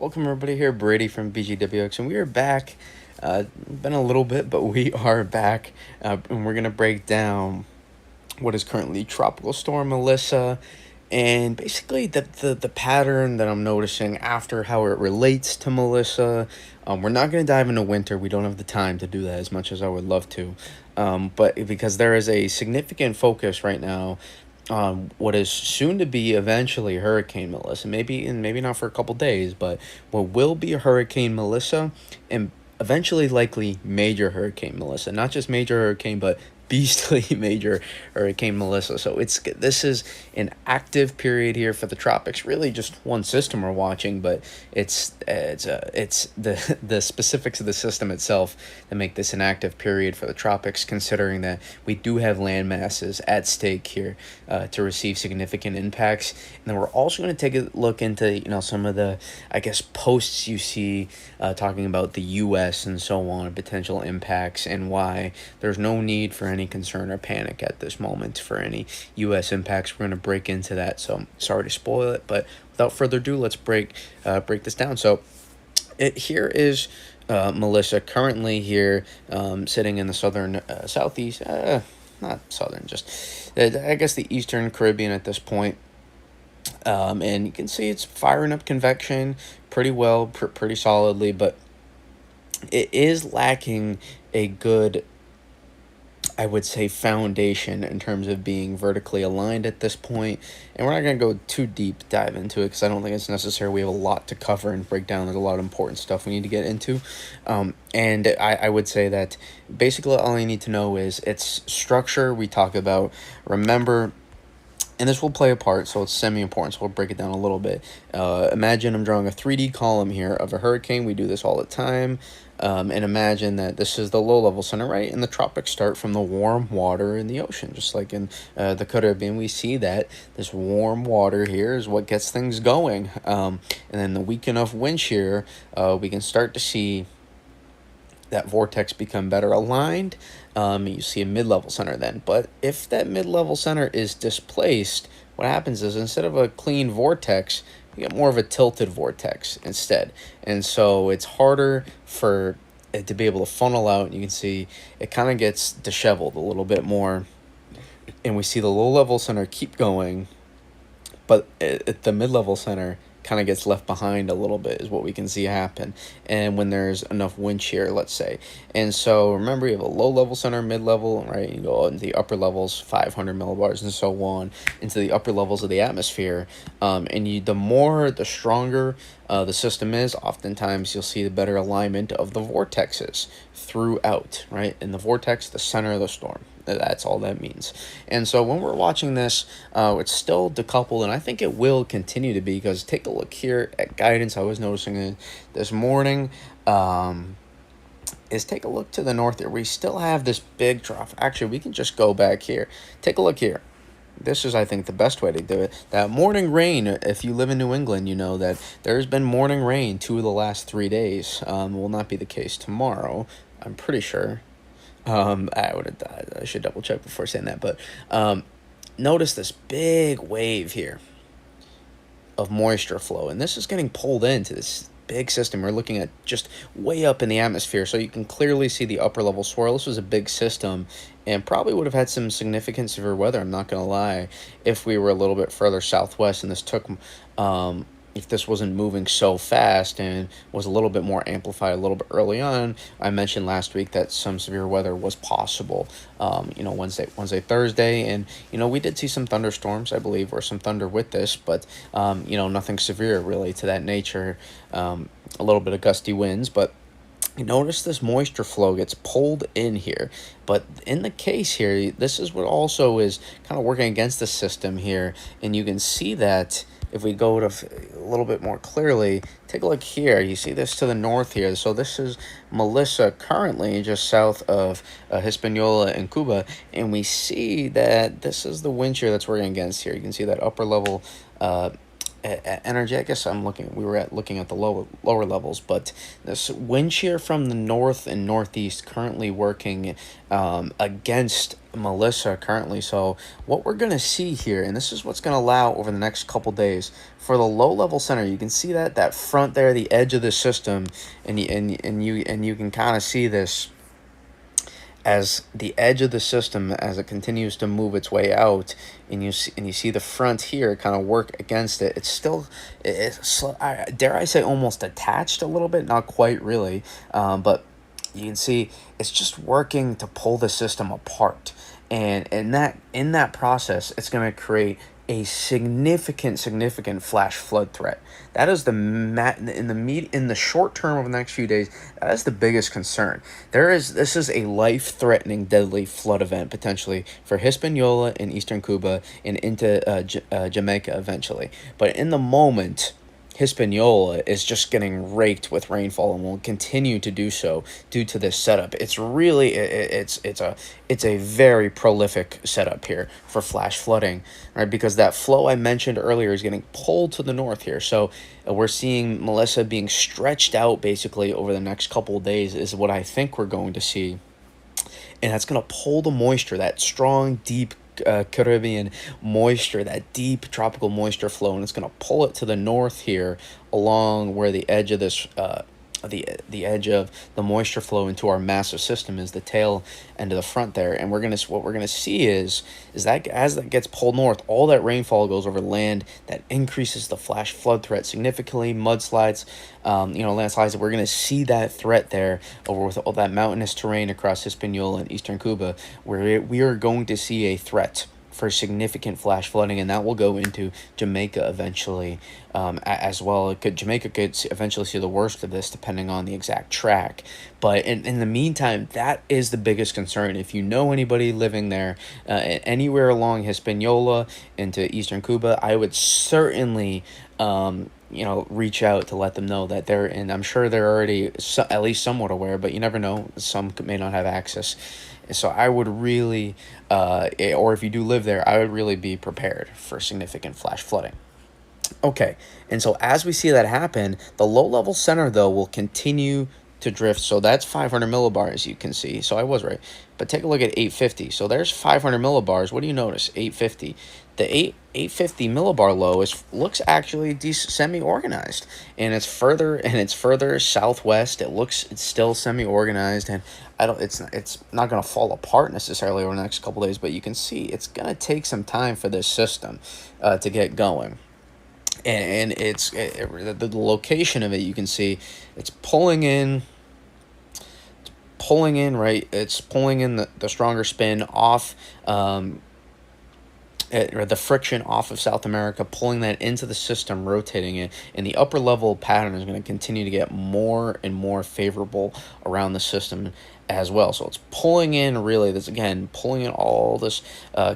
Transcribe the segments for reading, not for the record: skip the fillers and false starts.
Welcome everybody here, Brady from BGWX, and we are back. Been a little bit, but we are back, and we're gonna break down what is currently Tropical Storm Melissa, and basically the pattern that I'm noticing after how it relates to Melissa. We're not gonna dive into winter. We don't have the time to do that as much as I would love to, but because there is a significant focus right now on what is soon to be eventually Hurricane Melissa. Maybe not for a couple days, but what will be Hurricane Melissa, and eventually likely Major Hurricane Melissa. Not just Major Hurricane, but beastly Major Hurricane Melissa. So this is an active period here for the tropics. Really, just one system we're watching, but it's the specifics of the system itself that make this an active period for the tropics. Considering that we do have land masses at stake here to receive significant impacts, and then we're also going to take a look into some of the posts you see talking about the U.S. and so on, potential impacts, and why there's no need for any concern or panic at this moment for any U.S. impacts. We're going to break into that, so sorry to spoil it, but without further ado, let's break this down. So here is Melissa currently here, sitting in the southern southeast, not southern, just I guess the eastern Caribbean at this point. And you can see it's firing up convection pretty well, pretty solidly, but it is lacking a good, I would say, foundation in terms of being vertically aligned at this point. And we're not going to go too deep dive into it because I don't think it's necessary. We have a lot to cover and break down. There's a lot of important stuff we need to get into. And I would say that basically all you need to know is its structure. We talk about, remember, and this will play a part, so it's semi-important, so we'll break it down a little bit. Imagine I'm drawing a 3D column here of a hurricane. We do this all the time. And imagine that this is the low-level center, right? And the tropics start from the warm water in the ocean, just like in the Caribbean. We see that this warm water here is what gets things going. And then the weak enough wind shear, we can start to see that vortex become better aligned. You see a mid-level center then. But if that mid-level center is displaced, what happens is instead of a clean vortex, you get more of a tilted vortex instead. And so it's harder for it to be able to funnel out. You can see it kind of gets disheveled a little bit more. And we see the low-level center keep going, but at the mid-level center kind of gets left behind a little bit is what we can see happen, and when there's enough wind shear, let's say. And so remember, you have a low level center, mid level, right? You go into the upper levels, 500 millibars and so on, into the upper levels of the atmosphere. The more, the stronger the system is, oftentimes you'll see the better alignment of the vortexes throughout, right? In the vortex, the center of the storm. That's all that means. And so when we're watching this, it's still decoupled, and I think it will continue to be, because take a look here at guidance. I was noticing it this morning. Is take a look to the north here. We still have this big trough. Actually, we can just go back here. Take a look here. This is, I think, the best way to do it. That morning rain, if you live in New England, you know that there's been morning rain 2 of the last 3 days. Will not be the case tomorrow, I'm pretty sure. I should double check before saying that, but notice this big wave here of moisture flow, and this is getting pulled into this big system. We're looking at just way up in the atmosphere, so you can clearly see the upper level swirl. This was a big system and probably would have had some significant severe weather, I'm not gonna lie, if we were a little bit further southwest and this took if this wasn't moving so fast and was a little bit more amplified a little bit early on. I mentioned last week that some severe weather was possible, Wednesday, Thursday, and, we did see some thunderstorms, I believe, or some thunder with this, but, nothing severe really to that nature, a little bit of gusty winds, but notice this moisture flow gets pulled in here. But in the case here, this is what also is kind of working against the system here, and you can see that if we go to a little bit more clearly, take a look here. You see this to the north here. So this is Melissa currently just south of Hispaniola and Cuba. And we see that this is the wind shear that's working against here. You can see that upper level energy. I guess we were looking at the lower levels, but this wind shear from the north and northeast currently working against Melissa currently. So what we're gonna see here, and this is what's gonna allow over the next couple days for the low level center. You can see that front there, the edge of the system, and you can kind of see this as the edge of the system as it continues to move its way out, and you see the front here kind of work against it. It's still, dare I say, almost attached a little bit, not quite really, but you can see it's just working to pull the system apart, and in that process it's going to create a significant flash flood threat. That is in the short term of the next few days. That is the biggest concern. This is a life-threatening, deadly flood event potentially for Hispaniola in eastern Cuba and into Jamaica eventually. But in the moment, Hispaniola is just getting raked with rainfall and will continue to do so due to this setup. It's really it's a very prolific setup here for flash flooding, right? Because that flow I mentioned earlier is getting pulled to the north here. So we're seeing Melissa being stretched out basically over the next couple of days is what I think we're going to see. And that's going to pull the moisture, that strong, deep Caribbean moisture, that deep tropical moisture flow, and it's going to pull it to the north here along where the edge of this the edge of the moisture flow into our massive system is the tail end of the front there. And what we're gonna see is that as that gets pulled north, all that rainfall goes over land. That increases the flash flood threat significantly. Mudslides, landslides. We're gonna see that threat there over with all that mountainous terrain across Hispaniola and eastern Cuba, where we are going to see a threat for significant flash flooding, and that will go into Jamaica eventually, as well. Jamaica could eventually see the worst of this, depending on the exact track. But in the meantime, that is the biggest concern. If you know anybody living there, anywhere along Hispaniola into eastern Cuba, I would certainly reach out to let them know that they're, and I'm sure they're already at least somewhat aware, but you never know. Some may not have access. So I would really, or if you do live there, I would really be prepared for significant flash flooding. Okay, and so as we see that happen, the low-level center, though, will continue to drift. So that's 500 millibars, you can see. So I was right. But take a look at 850. So there's 500 millibars. What do you notice? 850. The 850 millibar low looks actually semi-organized, and it's further southwest. It's still semi-organized, and it's not going to fall apart necessarily over the next couple days, but you can see it's going to take some time for this system to get going. And the location of it, you can see it's pulling in, right? It's pulling in the stronger spin off, or the friction off of South America, pulling that into the system, rotating it, and the upper level pattern is going to continue to get more and more favorable around the system as well. So it's pulling in, really, this again, pulling in all this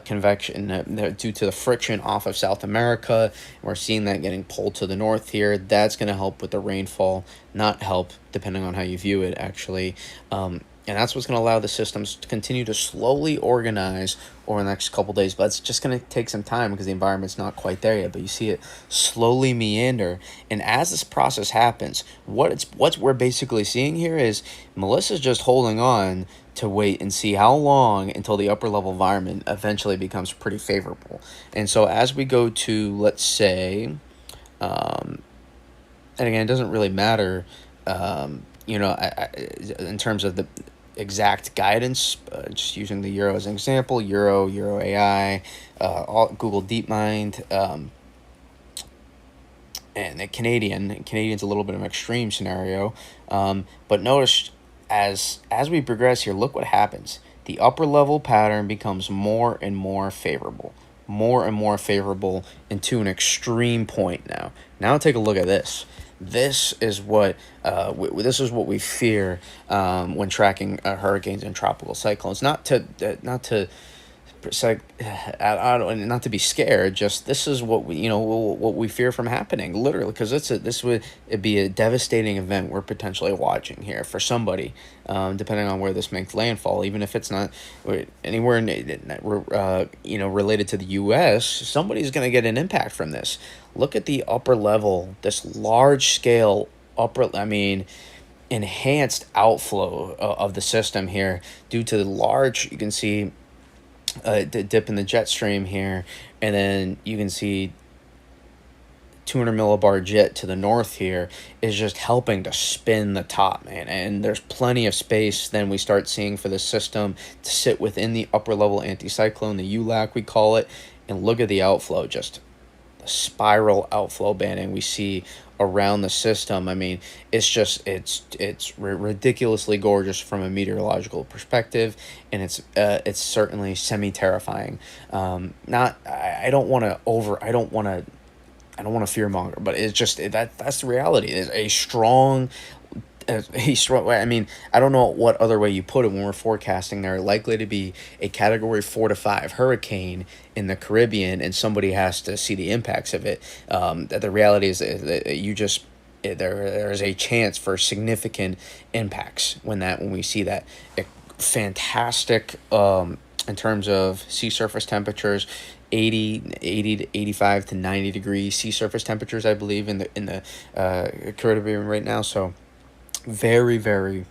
convection due to the friction off of South America. We're seeing that getting pulled to the north here. That's going to help with the rainfall, not help, depending on how you view it, actually. And that's what's going to allow the systems to continue to slowly organize over the next couple days. But it's just going to take some time because the environment's not quite there yet. But you see it slowly meander. And as this process happens, what we're basically seeing here is Melissa's just holding on to wait and see how long until the upper level environment eventually becomes pretty favorable. And so as we go to, let's say, and again, it doesn't really matter, in terms of the exact guidance, just using the Euro as an example, Euro AI, Google DeepMind, and the Canadian's a little bit of an extreme scenario, but notice as we progress here, look what happens. The upper level pattern becomes more and more favorable into an extreme point now. Now take a look at this. This is what we fear when tracking hurricanes and tropical cyclones. Not to be scared. Just this is what we fear from happening, literally, because it'd be a devastating event we're potentially watching here for somebody, depending on where this makes landfall. Even if it's not anywhere related to the U.S., somebody's going to get an impact from this. look at the upper level, this large scale I mean, enhanced outflow of the system here due to the large, you can see dip in the jet stream here, and then you can see 200 millibar jet to the north here is just helping to spin the top, man. And there's plenty of space then we start seeing for the system to sit within the upper level anticyclone, the ULAC we call it, and look at the outflow, just the spiral outflow banding we see around the system. I mean, it's ridiculously gorgeous from a meteorological perspective, and it's certainly semi-terrifying. Not I don't want to over I don't want to fear monger, but it's just that's the reality. It's a strong, a strong. I mean, I don't know what other way you put it when we're forecasting. They're likely to be a Category 4 to 5 hurricane in the Caribbean, and somebody has to see the impacts of it. That the reality is that you just there is a chance for significant impacts when we see that. Fantastic in terms of sea surface temperatures. 80 to 85 to 90 degrees sea surface temperatures, I believe, in the Caribbean right now. So very, very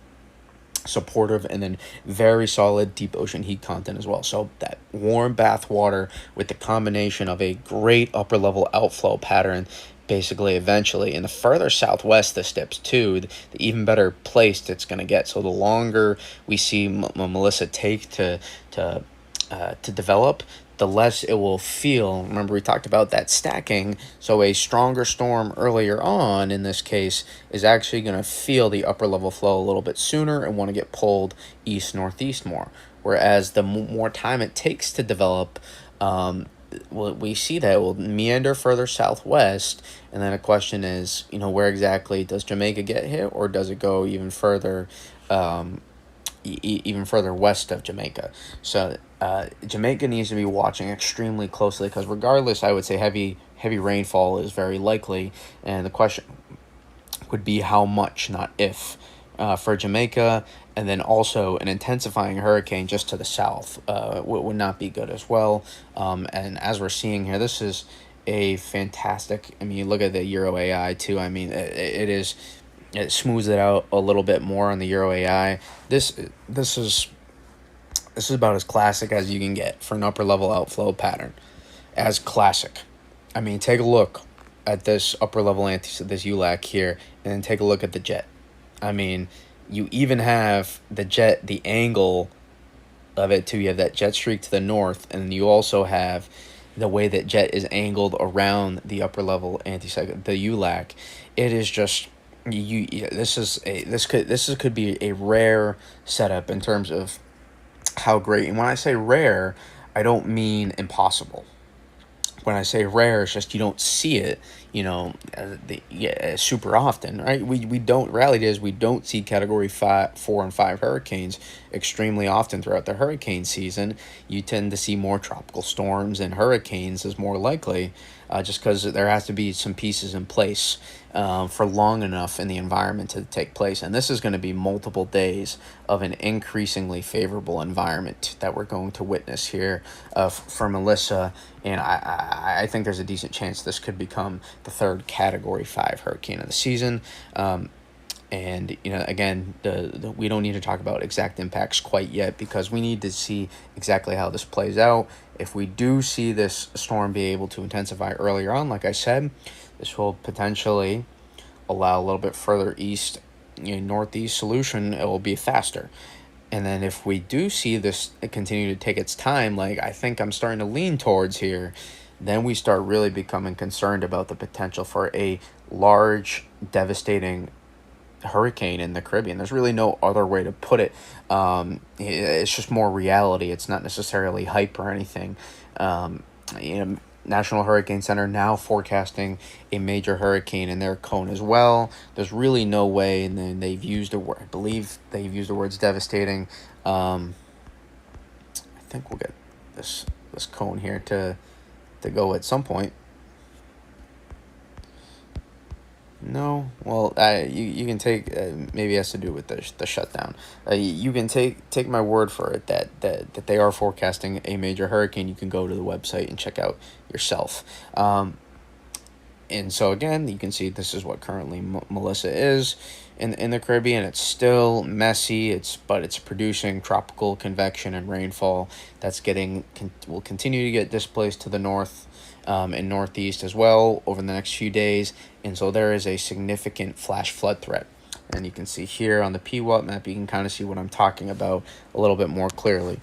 supportive, and then very solid deep ocean heat content as well. So that warm bath water with the combination of a great upper level outflow pattern, basically eventually, and the further southwest this dips to, the even better placed it's going to get. So the longer we see Melissa take to develop, the less it will feel. Remember, we talked about that stacking. So a stronger storm earlier on, in this case, is actually going to feel the upper level flow a little bit sooner and want to get pulled east-northeast more. Whereas the more time it takes to develop, we see that it will meander further southwest. And then a question is, where exactly does Jamaica get hit, or does it go even further even further west of Jamaica? So Jamaica needs to be watching extremely closely, because regardless, I would say heavy rainfall is very likely, and the question would be how much, not if, for Jamaica. And then also an intensifying hurricane just to the south would not be good as well. And as we're seeing here, this is a fantastic, I mean, you look at the Euro AI too. I mean, it smooths it out a little bit more on the Euro AI. This is about as classic as you can get for an upper level outflow pattern. As classic. I mean, take a look at this upper level this ULAC here, and then take a look at the jet. I mean, you even have the jet, the angle of it too. You have that jet streak to the north, and you also have the way that jet is angled around the upper level anticyclone, the ULAC. It is just this could be a rare setup in terms of how great. And when I say rare, I don't mean impossible. When I say rare, it's just you don't see it, super often, right? We don't, reality is we don't see Category 5, 4, and 5 hurricanes extremely often throughout the hurricane season. You tend to see more tropical storms, and hurricanes is more likely, just because there has to be some pieces in place for long enough in the environment to take place. And this is going to be multiple days of an increasingly favorable environment that we're going to witness here for Melissa. And I think there's a decent chance this could become the third Category 5 hurricane of the season. And, again, we don't need to talk about exact impacts quite yet, because we need to see exactly how this plays out. If we do see this storm be able to intensify earlier on, like I said, this will potentially allow a little bit further east, northeast solution. It will be faster. And then if we do see this continue to take its time, like I think I'm starting to lean towards here, then we start really becoming concerned about the potential for a large, devastating hurricane in the Caribbean. There's really no other way to put it. It's just more reality. It's not necessarily hype or anything. National Hurricane Center now forecasting a major hurricane in their cone as well. There's really no way, and then they've used the word, I believe they've used the words devastating. I think we'll get this cone here to go at some point. No, well, you can take, maybe it has to do with the shutdown. You can take my word for it that they are forecasting a major hurricane. You can go to the website and check out yourself. And so again, you can see this is what currently Melissa is in the Caribbean. It's still messy, but it's producing tropical convection and rainfall that's will continue to get displaced to the north and northeast as well over the next few days. And so there is a significant flash flood threat. And you can see here on the PWAT map, you can kind of see what I'm talking about a little bit more clearly.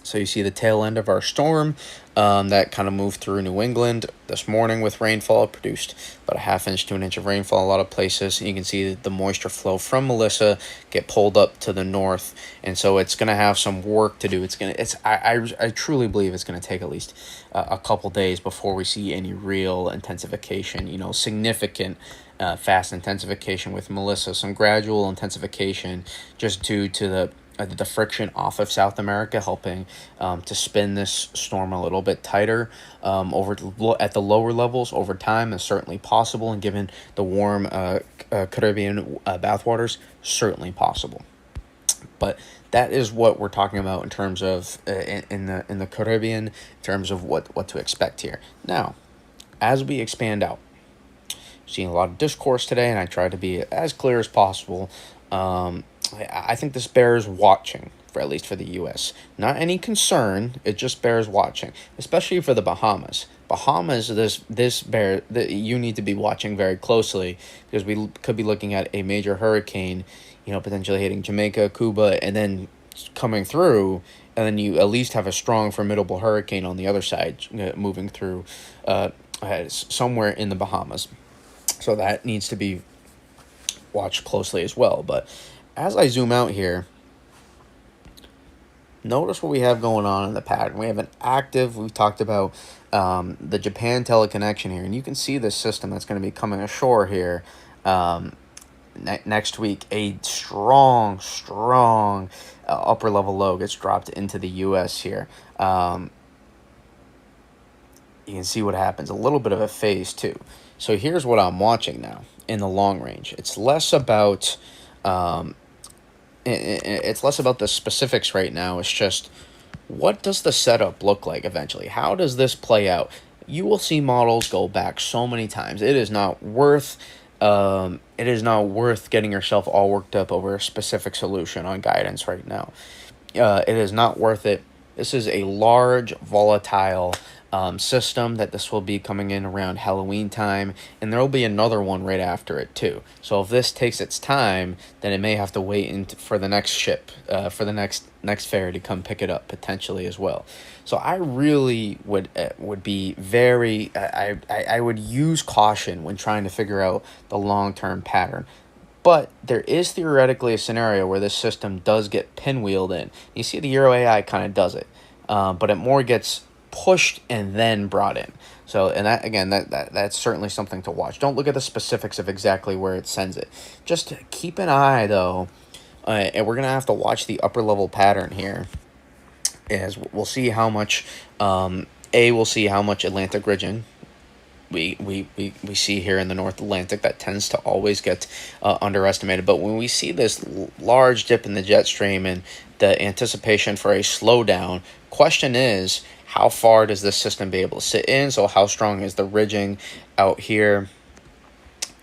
So you see the tail end of our storm that kind of moved through New England this morning with rainfall. It produced about a half inch to an inch of rainfall in a lot of places. And you can see the moisture flow from Melissa get pulled up to the north, and so it's going to have some work to do. I truly believe it's going to take at least a couple days before we see any real intensification. Significant fast intensification with Melissa. Some gradual intensification just due to the friction off of South America, helping to spin this storm a little bit tighter at the lower levels over time is certainly possible, and given the warm Caribbean bathwaters, certainly possible. But that is what we're talking about in terms of in the Caribbean, in terms of what to expect here. Now, as we expand out, seeing a lot of discourse today, and I try to be as clear as possible. I think this bears watching, at least for the U.S. Not any concern, it just bears watching, especially for the Bahamas. You need to be watching very closely, because we could be looking at a major hurricane, potentially hitting Jamaica, Cuba, and then coming through, and then you at least have a strong, formidable hurricane on the other side moving through somewhere in the Bahamas. So that needs to be watched closely as well. But as I zoom out here, notice what we have going on in the pattern. We have we've talked about the Japan teleconnection here, and you can see this system that's going to be coming ashore here next week. A strong upper level low gets dropped into the U.S. here. You can see what happens. A little bit of a phase too. So here's what I'm watching now in the long range. It's less about the specifics right now. It's just, what does the setup look like eventually? How does this play out? You will see models go back so many times. It is not worth getting yourself all worked up over a specific solution on guidance right now. It is not worth it. This is a large, volatile system that this will be coming in around Halloween time, and there will be another one right after it too. So if this takes its time, then it may have to wait for the next ship, for the next ferry to come pick it up potentially as well. So I really would be very I would use caution when trying to figure out the long-term pattern. But there is theoretically a scenario where this system does get pinwheeled in. You see the Euro AI kind of does it, but it more gets pushed and then brought in. So, and that, again, that's certainly something to watch. Don't look at the specifics of exactly where it sends it. Just keep an eye, though, and we're going to have to watch the upper level pattern here, as we'll see how much, we'll see how much Atlantic ridging we see here in the North Atlantic. That tends to always get underestimated. But when we see this large dip in the jet stream and the anticipation for a slowdown, question is, how far does this system be able to sit in? So how strong is the ridging out here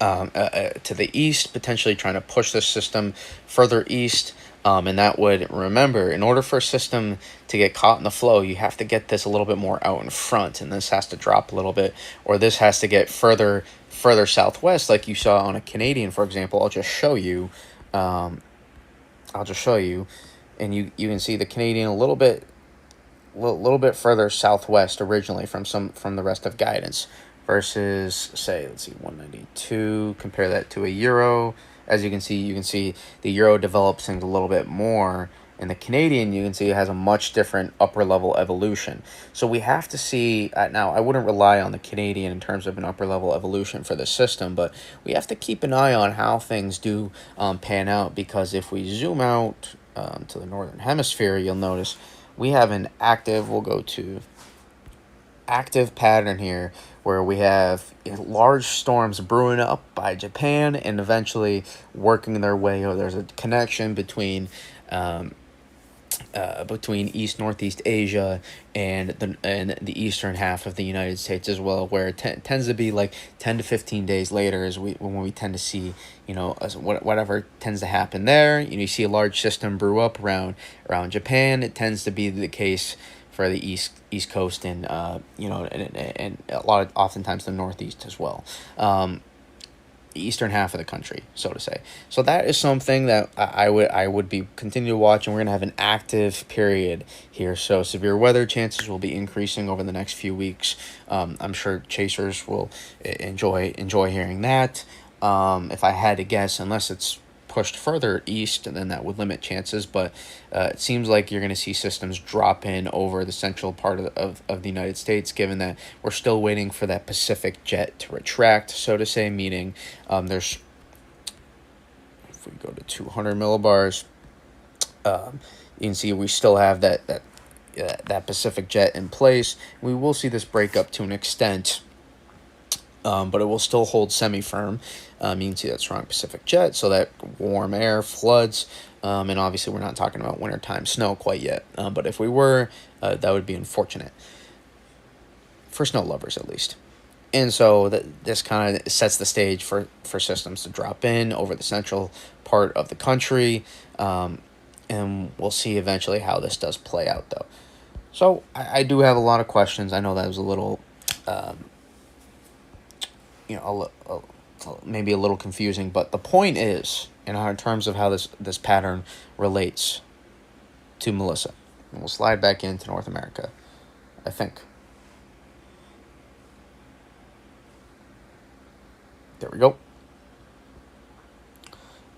to the east, potentially trying to push this system further east? And that would, remember, in order for a system to get caught in the flow, you have to get this a little bit more out in front, and this has to drop a little bit, or this has to get further southwest, like you saw on a Canadian, for example. I'll just show you, and you can see the Canadian a little bit further southwest originally from the rest of guidance, versus, say, let's see, 192. Compare that to a euro. As you can see the euro develops things a little bit more. In the Canadian, you can see it has a much different upper level evolution. So we have to see, now I wouldn't rely on the Canadian in terms of an upper level evolution for the system, but we have to keep an eye on how things do pan out, because if we zoom out to the northern hemisphere, you'll notice we have an active, we'll go to active pattern here, where we have large storms brewing up by Japan and eventually working their way. There's a connection between between East Northeast Asia and the eastern half of the United States as well, where it tends to be like 10 to 15 days later is when we tend to see, whatever tends to happen there. You see a large system brew up around Japan. It tends to be the case for the East Coast and and a lot of oftentimes the Northeast as well. Eastern half of the country, so to say. So that is something that I would be continue to watch, and we're gonna have an active period here. So severe weather chances will be increasing over the next few weeks. I'm sure chasers will enjoy hearing that. If I had to guess, unless it's pushed further east, then that would limit chances. But it seems like you're going to see systems drop in over the central part of the United States, given that we're still waiting for that Pacific jet to retract, so to say, meaning there's, if we go to 200 millibars, you can see we still have that Pacific jet in place. We will see this break up to an extent, but it will still hold semi-firm. You can see that strong Pacific jet, so that warm air, floods, and obviously we're not talking about wintertime snow quite yet. But if we were, that would be unfortunate. For snow lovers, at least. And so this kind of sets the stage for systems to drop in over the central part of the country. And we'll see eventually how this does play out, though. So I do have a lot of questions. I know that was a little, maybe a little confusing, but the point is, in terms of how this pattern relates to Melissa, and we'll slide back into North America, I think. There we go.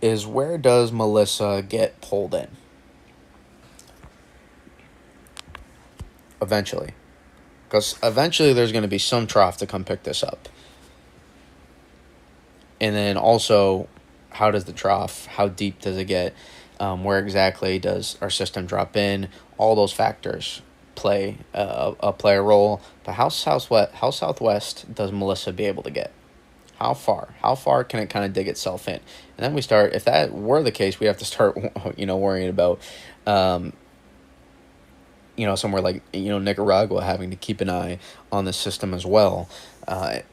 Is where does Melissa get pulled in? Eventually. Because eventually there's going to be some trough to come pick this up. And then also, how does the trough, how deep does it get? Where exactly does our system drop in? All those factors play a role. But how southwest does Melissa be able to get? How far? How far can it kind of dig itself in? And then we start, if that were the case, we have to start, worrying about, somewhere like, Nicaragua having to keep an eye on the system as well.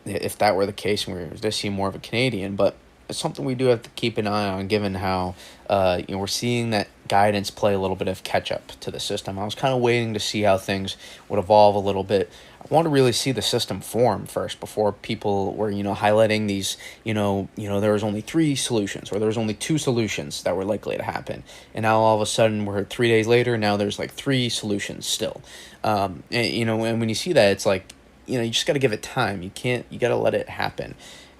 If that were the case, and we were to see more of a Canadian, but it's something we do have to keep an eye on, given how, we're seeing that guidance play a little bit of catch up to the system. I was kind of waiting to see how things would evolve a little bit. I want to really see the system form first before people were, highlighting these, there was only 3 solutions, or there was only 2 solutions that were likely to happen. And now all of a sudden we're 3 days later, now there's like 3 solutions still. And when you see that, it's like, you just got to give it time. You got to let it happen.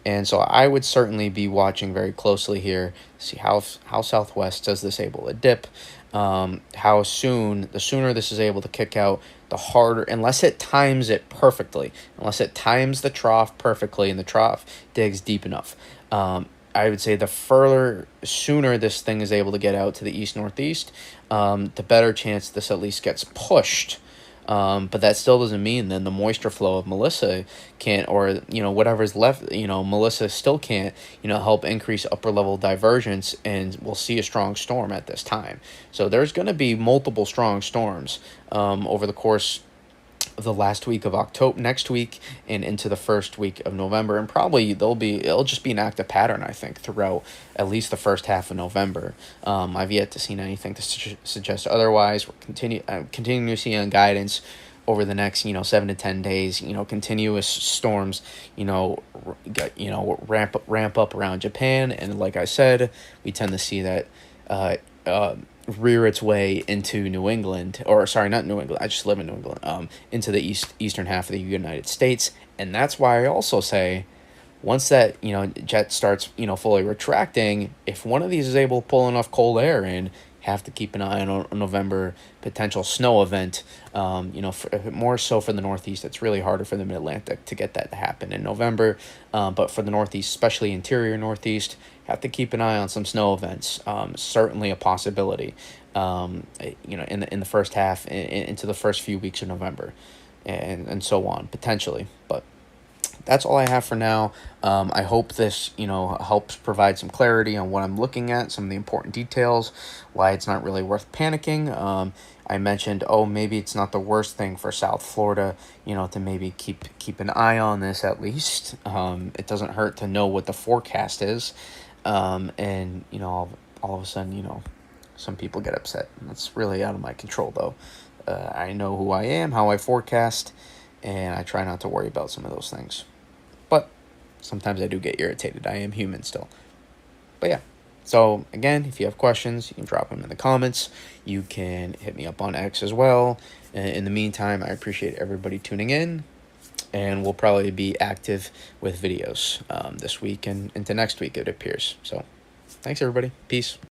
And so I would certainly be watching very closely here, see how southwest does this able to dip, the sooner this is able to kick out, the harder, unless it times it perfectly, unless it times the trough perfectly and the trough digs deep enough. I would say sooner this thing is able to get out to the east-northeast, the better chance this at least gets pushed. But that still doesn't mean then the moisture flow of Melissa can't, or, whatever's left, Melissa still can't, help increase upper level divergence, and we'll see a strong storm at this time. So there's going to be multiple strong storms, over the course of the last week of October, next week, and into the first week of November, and probably it'll just be an active pattern, I think, throughout at least the first half of November. I've yet to see anything to suggest otherwise. We're continuing to see on guidance over the next 7 to 10 days. Continuous storms. Ramp up around Japan, and like I said, we tend to see that. Rear its way into New England, or sorry, not New England, I just live in New England, into the eastern half of the United States. And that's why I also say, once that, jet starts, fully retracting, if one of these is able to pull enough cold air in, have to keep an eye on a November potential snow event. More so for the Northeast, it's really harder for the Mid-Atlantic to get that to happen in November. But for the Northeast, especially interior Northeast, have to keep an eye on some snow events. Certainly a possibility. In the first half, into the first few weeks of November, and so on, potentially. But that's all I have for now. I hope this, helps provide some clarity on what I'm looking at, some of the important details, why it's not really worth panicking. I mentioned, oh, maybe it's not the worst thing for South Florida, to maybe keep an eye on this at least. It doesn't hurt to know what the forecast is, and all of a sudden, some people get upset. That's really out of my control, though. I know who I am, how I forecast, and I try not to worry about some of those things. But sometimes I do get irritated. I am human still. But yeah. So again, if you have questions, you can drop them in the comments. You can hit me up on X as well. In the meantime, I appreciate everybody tuning in, and we'll probably be active with videos this week and into next week, it appears. So thanks, everybody. Peace.